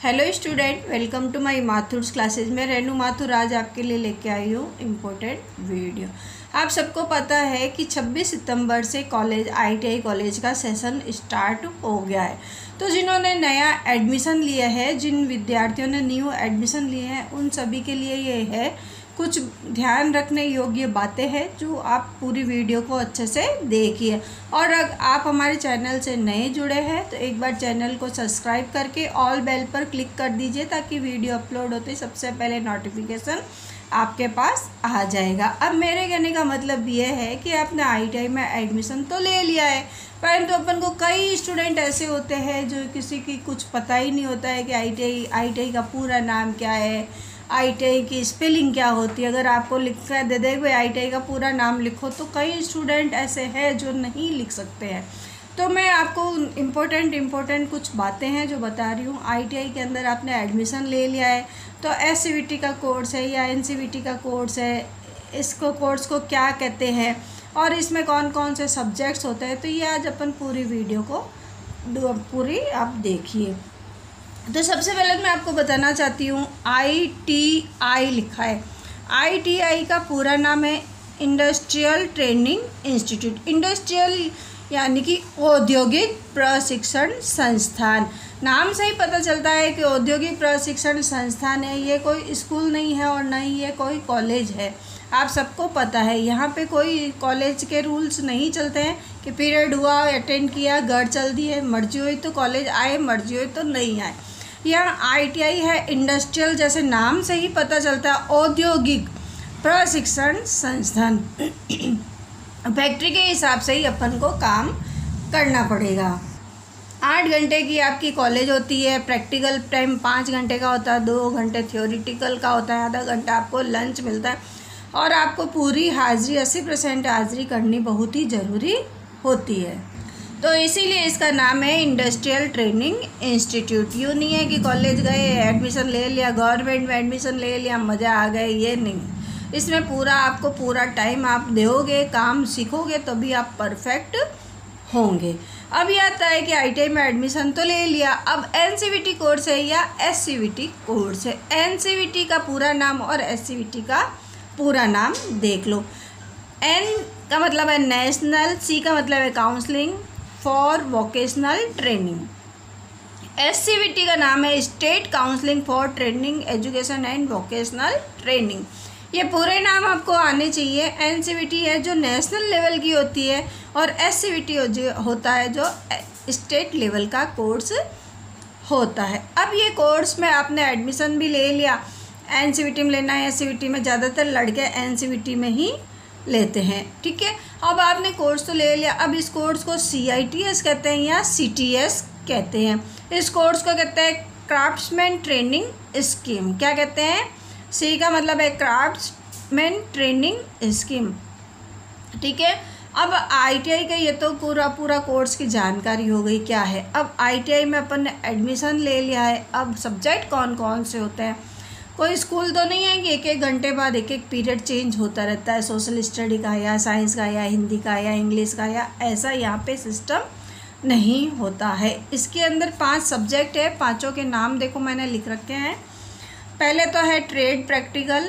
Hello student, welcome to my Mathur's classes में रेनू माथुर आज आपके लिए लेके आई हूँ इम्पोर्टेंट वीडियो। आप सबको पता है कि 26 सितंबर से कॉलेज आईटीआई कॉलेज का सेशन स्टार्ट हो गया है। तो जिन्होंने नया एडमिशन लिया है, जिन विद्यार्थियों ने न्यू एडमिशन लिए हैं, उन सभी के लिए ये है कुछ ध्यान रखने योग्य बातें हैं जो आप पूरी वीडियो को अच्छे से देखिए। और अगर आप हमारे चैनल से नए जुड़े हैं तो एक बार चैनल को सब्सक्राइब करके ऑल बेल पर क्लिक कर दीजिए ताकि वीडियो अपलोड होते सबसे पहले नोटिफिकेशन आपके पास आ जाएगा। अब मेरे कहने का मतलब ये है कि आपने आईटीआई में एडमिशन तो ले लिया है, परंतु अपन को कई स्टूडेंट ऐसे होते हैं जो किसी की कुछ पता ही नहीं होता है कि आईटीआई का पूरा नाम क्या है, आईटीआई की स्पेलिंग क्या होती है। अगर आपको लिख कर दे दे भाई आईटीआई का पूरा नाम लिखो, तो कई स्टूडेंट ऐसे हैं जो नहीं लिख सकते हैं। तो मैं आपको इम्पोर्टेंट कुछ बातें हैं जो बता रही हूँ। आईटीआई के अंदर आपने एडमिशन ले लिया है तो एससीवीटी का कोर्स है या एनसीवीटी का कोर्स है, इसको कोर्स को क्या कहते हैं और इसमें कौन कौन से सब्जेक्ट्स होते हैं, तो ये आज अपन पूरी वीडियो को पूरी आप देखिए। तो सबसे पहले मैं आपको बताना चाहती हूँ आईटीआई लिखा है। आईटीआई का पूरा नाम है इंडस्ट्रियल ट्रेनिंग इंस्टीट्यूट। इंडस्ट्रियल यानी कि औद्योगिक प्रशिक्षण संस्थान। नाम से ही पता चलता है कि औद्योगिक प्रशिक्षण संस्थान है। ये कोई स्कूल नहीं है और न ही ये कोई कॉलेज है। आप सबको पता है यहाँ पे कोई कॉलेज के रूल्स नहीं चलते हैं कि पीरियड हुआ, अटेंड किया, घर चल दिए, मर्जी हुई तो कॉलेज आए, मर्जी हुई तो नहीं आए। यहाँ आईटीआई है इंडस्ट्रियल, जैसे नाम से ही पता चलता है औद्योगिक प्रशिक्षण संस्थान। फैक्ट्री के हिसाब से ही अपन को काम करना पड़ेगा। 8 घंटे की आपकी कॉलेज होती है। प्रैक्टिकल टाइम 5 घंटे का होता है, 2 घंटे थ्योरिटिकल का होता है, आधा घंटा आपको लंच मिलता है और आपको पूरी हाजिरी 80% हाजिरी करनी बहुत ही ज़रूरी होती है। तो इसीलिए इसका नाम है इंडस्ट्रियल ट्रेनिंग इंस्टीट्यूट। यूँ नहीं है कि कॉलेज गए, एडमिशन ले लिया, गवर्नमेंट में एडमिशन ले लिया, मज़ा आ गए, ये नहीं। इसमें आपको पूरा टाइम आप दोगे, काम सीखोगे तभी आप परफेक्ट होंगे। अब ये आता है कि आईटीआई में एडमिशन तो ले लिया, अब एनसीवीटी कोर्स है या एससीवीटी कोर्स है। एनसीवीटी का पूरा नाम और एससीवीटी का पूरा नाम देख लो। एन का मतलब है नेशनल, सी का मतलब है counselling for vocational training, SCVT का नाम है state counselling for training education and vocational training. ये पूरे नाम आपको आने चाहिए। एनसीवीटी है जो नेशनल लेवल की होती है और एससीवीटी जो होता है जो स्टेट लेवल का कोर्स होता है। अब ये कोर्स में आपने एडमिशन भी ले लिया, एनसीवीटी में लेना है। एससीवीटी में ज़्यादातर लड़के एनसीवीटी में ही लेते हैं, ठीक है। अब आपने कोर्स तो ले लिया, अब इस कोर्स को CITS कहते हैं या CTS कहते हैं। इस कोर्स को कहते हैं क्राफ्ट्समैन ट्रेनिंग स्कीम। क्या कहते हैं? सी का मतलब है क्राफ्ट्समैन ट्रेनिंग स्कीम, ठीक है। अब आईटीआई का ये तो पूरा कोर्स की जानकारी हो गई क्या है। अब आईटीआई में अपन ने एडमिशन ले लिया है, अब सब्जेक्ट कौन कौन से होते हैं। कोई स्कूल तो नहीं है कि एक घंटे बाद एक पीरियड चेंज होता रहता है, सोशल स्टडी का या साइंस का या हिंदी का या इंग्लिश का, या ऐसा यहाँ पे सिस्टम नहीं होता है। इसके अंदर 5 सब्जेक्ट है, 5 के नाम देखो मैंने लिख रखे हैं। पहले तो है ट्रेड प्रैक्टिकल।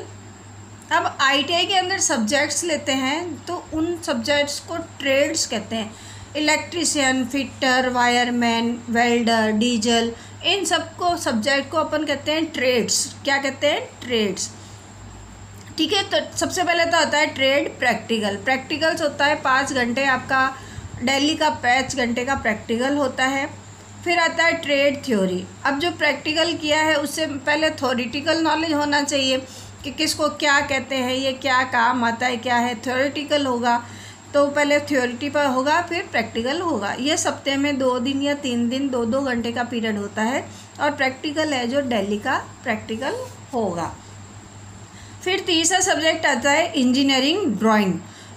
अब आईटीआई के अंदर सब्जेक्ट्स लेते हैं तो उन सब्जेक्ट्स को ट्रेड्स कहते हैं। Electrician, fitter, wireman, welder, diesel, इन सबको सब्जेक्ट को अपन कहते हैं ट्रेड्स। क्या कहते हैं? ट्रेड्स, ठीक है। तो सबसे पहले तो आता है ट्रेड प्रैक्टिकल। प्रैक्टिकल्स होता है 5 घंटे, आपका डेली का 5 घंटे का प्रैक्टिकल होता है। फिर आता है ट्रेड थ्योरी। अब जो प्रैक्टिकल किया है उससे पहले थ्योरेटिकल नॉलेज होना चाहिए कि किसको क्या कहते हैं, ये क्या काम आता है, क्या है। थ्योरेटिकल होगा तो पहले थ्योरिटी पर होगा, फिर प्रैक्टिकल होगा। ये सप्ताह में 2 दिन या 3 दिन 2-2 घंटे का पीरियड होता है और प्रैक्टिकल है जो डेली का प्रैक्टिकल होगा। फिर तीसरा सब्जेक्ट आता है इंजीनियरिंग ड्राइंग।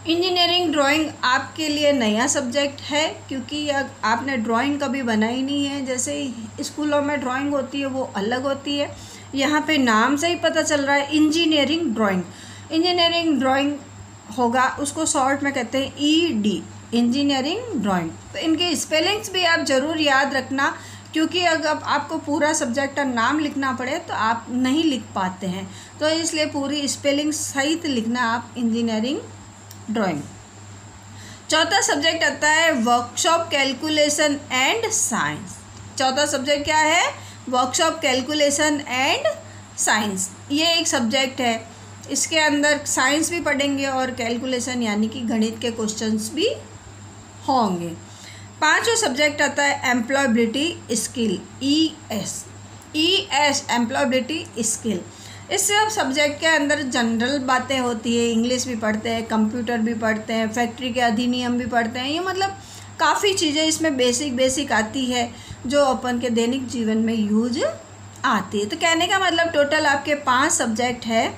इंजीनियरिंग ड्राइंग आपके लिए नया सब्जेक्ट है क्योंकि आपने ड्राइंग कभी बनाई नहीं है। जैसे स्कूलों में ड्राइंग होती है वो अलग होती है, यहाँ पे नाम से ही पता चल रहा है इंजीनियरिंग ड्राइंग। इंजीनियरिंग ड्राइंग होगा, उसको शॉर्ट में कहते हैं ED, इंजीनियरिंग ड्राइंग। तो इनके स्पेलिंग्स भी आप ज़रूर याद रखना क्योंकि अगर आपको पूरा सब्जेक्ट का नाम लिखना पड़े तो आप नहीं लिख पाते हैं, तो इसलिए पूरी स्पेलिंग सहित लिखना आप इंजीनियरिंग ड्राइंग। चौथा सब्जेक्ट आता है वर्कशॉप कैलकुलेशन एंड साइंस। चौथा सब्जेक्ट क्या है? Workshop calculation and science. ये एक सब्जेक्ट है, इसके अंदर साइंस भी पढ़ेंगे और कैलकुलेशन यानी कि गणित के क्वेश्चंस भी होंगे। पांचवा सब्जेक्ट आता है employability skill, ES employability skill. इस सब सब्जेक्ट के अंदर जनरल बातें होती है, इंग्लिश भी पढ़ते हैं, कंप्यूटर भी पढ़ते हैं, फैक्ट्री के अधिनियम भी पढ़ते हैं। ये मतलब काफ़ी चीज़ें इसमें बेसिक आती है जो अपन के दैनिक जीवन में यूज आती है। तो कहने का मतलब टोटल आपके 5 सब्जेक्ट है,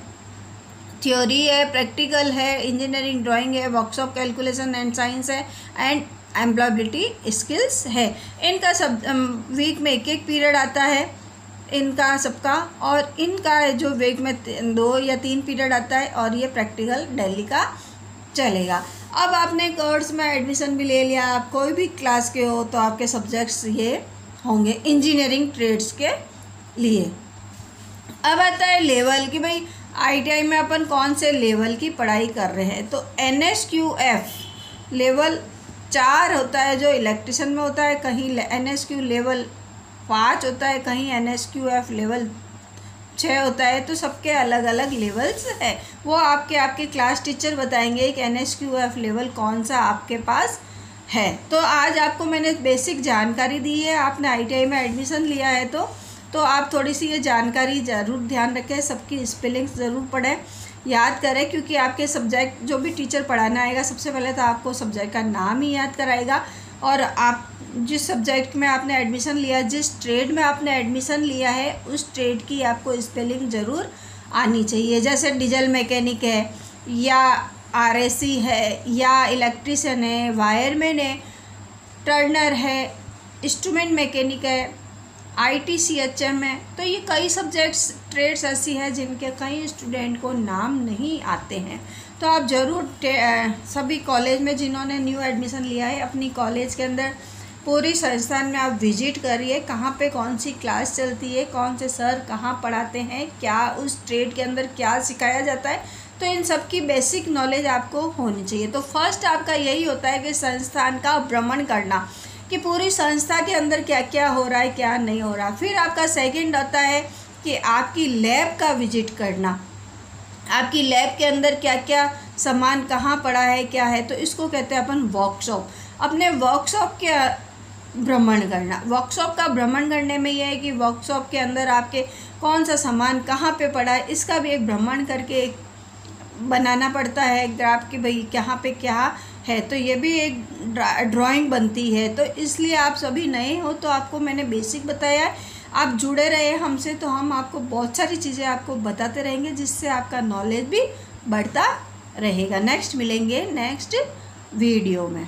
थ्योरी है, प्रैक्टिकल है, इंजीनियरिंग ड्राइंग है, वर्कशॉप कैलकुलेशन एंड साइंस है, एंड एम्प्लॉयबिलिटी स्किल्स है। इनका सब वीक में एक पीरियड आता है इनका सबका, और इनका जो वीक में 2 या 3 पीरियड आता है, और ये प्रैक्टिकल डेली का चलेगा। अब आपने कोर्स में एडमिशन भी ले लिया, आप कोई भी क्लास के हो तो आपके सब्जेक्ट्स ये होंगे इंजीनियरिंग ट्रेड्स के लिए। अब आता है लेवल कि भाई ITI में अपन कौन से लेवल की पढ़ाई कर रहे हैं। तो NSQF लेवल 4 होता है जो इलेक्ट्रिशियन में होता है, कहीं NSQ लेवल 5 होता है, कहीं NSQF लेवल 6 होता है। तो सबके अलग अलग लेवल्स है, वो आपके क्लास टीचर बताएंगे कि NSQF लेवल कौन सा आपके पास है। तो आज आपको मैंने बेसिक जानकारी दी है, आपने ITI में एडमिशन लिया है तो आप थोड़ी सी ये जानकारी ज़रूर ध्यान रखें, सबकी स्पेलिंग्स ज़रूर पढ़ें, याद करें, क्योंकि आपके सब्जेक्ट जो भी टीचर पढ़ाना आएगा सबसे पहले तो आपको सब्जेक्ट का नाम ही याद कराएगा, और आप जिस सब्जेक्ट में आपने एडमिशन लिया, जिस ट्रेड में आपने एडमिशन लिया है, उस ट्रेड की आपको स्पेलिंग ज़रूर आनी चाहिए। जैसे डीजल मैकेनिक है, या RAC है, या इलेक्ट्रिशियन है, वायरमैन है, टर्नर है, इंस्ट्रूमेंट मैकेनिक है, ITCHM है। तो ये कई सब्जेक्ट्स ट्रेड्स ऐसी हैं जिनके कई स्टूडेंट को नाम नहीं आते हैं। तो आप ज़रूर सभी कॉलेज में जिन्होंने न्यू एडमिशन लिया है, अपनी कॉलेज के अंदर पूरी संस्थान में आप विजिट करिए, कहाँ पे कौन सी क्लास चलती है, कौन से सर कहाँ पढ़ाते हैं, क्या उस ट्रेड के अंदर क्या सिखाया जाता है। तो इन सब की बेसिक नॉलेज आपको होनी चाहिए। तो फर्स्ट आपका यही होता है कि संस्थान का भ्रमण करना, कि पूरी संस्था के अंदर क्या क्या हो रहा है, क्या नहीं हो रहा। फिर आपका सेकंड आता है कि आपकी लैब का विजिट करना, आपकी लैब के अंदर क्या क्या सामान कहाँ पड़ा है, क्या है। तो इसको कहते हैं अपन वर्कशॉप। अपने वर्कशॉप के भ्रमण करना, वर्कशॉप का भ्रमण करने में यह है कि वर्कशॉप के अंदर आपके कौन सा सामान कहाँ पे पड़ा है, इसका भी एक भ्रमण करके एक बनाना पड़ता है ग्राफ कि भाई कहाँ पे क्या है। तो ये भी एक ड्राइंग बनती है। तो इसलिए आप सभी नए हो तो आपको मैंने बेसिक बताया है, आप जुड़े रहे हमसे तो हम आपको बहुत सारी चीज़ें आपको बताते रहेंगे, जिससे आपका नॉलेज भी बढ़ता रहेगा। नेक्स्ट मिलेंगे नेक्स्ट वीडियो में।